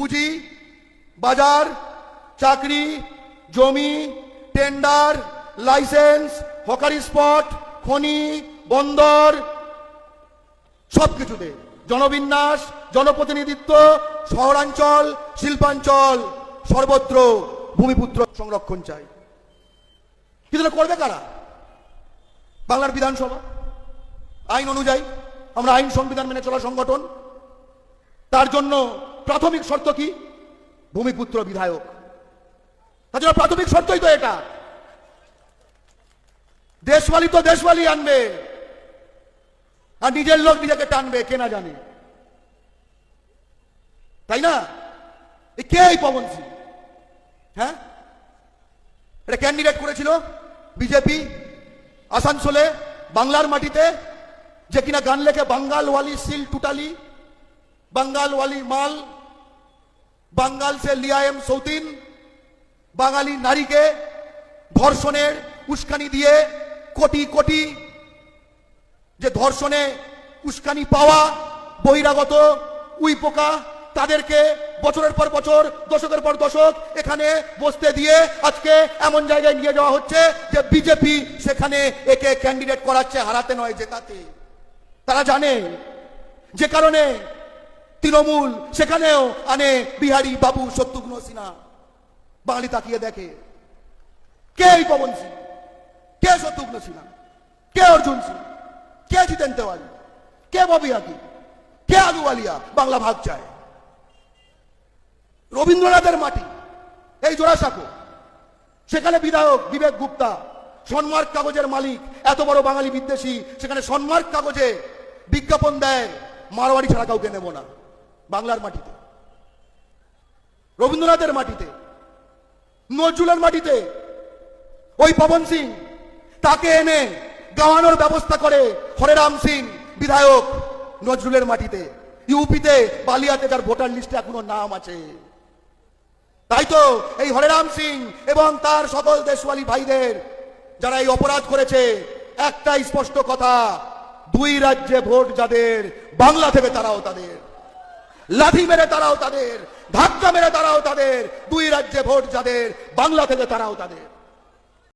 পুঁজি, বাজার, চাকরি, জমি, টেন্ডার, লাইসেন্স, হকারি স্পট, খনি, বন্দর, সবকিছুতে জনবিন্যাস, জনপ্রতিনিধিত্ব, শহরাঞ্চল, শিল্পাঞ্চল, সর্বত্র ভূমিপুত্র সংরক্ষণ চাই। কিন্তু করবে কারা? বাংলার বিধানসভা। আইন অনুযায়ী আমরা আইন সংবিধান মেনে চলা সংগঠন। তার জন্য প্রাথমিক শর্ত কি? ভূমিপুত্র বিধায়ক। তার জন্য প্রাথমিক শর্তই তো এটা। দেশওয়ালি তো দেশওয়ালি আনবে, আর নিজের লোক নিজেকে টানবে, কে না জানে, তাই না? কে এই পবন সিং? হ্যাঁ, এটা ক্যান্ডিডেট করেছিল বিজেপি আসানসোলে, বাংলার মাটিতে, যে কিনা গান লেখে বাঙ্গালওয়ালি সিল টুটালি, বাঙ্গালওয়ালি মাল, বাঙ্গাল সে লিয়াএম সৌতিন। বাঙালি নারীকে ধর্ষণের উস্কানি দিয়ে কোটি কোটি যে ধর্ষণে উস্কানি পাওয়া বহিরাগত উইপোকা, তাদেরকে বছরের পর বছর, দশকের পর দশক এখানে বসতে দিয়ে আজকে এমন জায়গায় নিয়ে যাওয়া হচ্ছে যে বিজেপি সেখানে একে ক্যান্ডিডেট করাচ্ছে, হারাতে নয় জেতাতে। তারা জানে, যে কারণে তৃণমূল সেখানেও আনে বিহারী বাবু, শত্রুঘ্ন সিনহা। বাঙালি তাকিয়ে দেখে, কে এই পবন সিং, কে শত্রুঘ্ন সিনহা, কে অর্জুন সিং, কে জিতেন তেওয়ারি, কে ববি হাকিম, কে আলুওয়ালিয়া। বাংলা ভাগ চায়। রবীন্দ্রনাথের মাটি এই জোড়াসাঁকো, সেখানে বিধায়ক বিবেক গুপ্তা, সনমার্ক কাগজের মালিক, এত বড় বাঙালি বিদ্বেষী, সেখানে সনমার্ক কাগজে বিজ্ঞাপন দেয়, মারোয়ারি ছাড়া কাউকে নেব না। বাংলার মাটিতে, রবীন্দ্রনাথের মাটিতে, নজরুলের মাটিতে ওই পবন সিং, তাকে এনে গাওয়ানোর ব্যবস্থা করে হরেরাম সিং বিধায়ক নজরুলের মাটিতে। ইউপিতে বালিয়াতে যার ভোটার লিস্টে এখনো নাম আছে। তাই তো এই হরেরাম সিং এবং তার সকল দেশওয়ালি ভাইদের যারা এই অপরাধ করেছে, একটাই স্পষ্ট কথা, দুই রাজ্যে ভোট যাদের, বাংলা থেকে তারাও তাদের, লাথি মেরে তারাও তাদের, ধাক্কা মেরে তারাও তাদের, দুই রাজ্যে ভোট যাদের, বাংলা থেকে তারাও তাদের।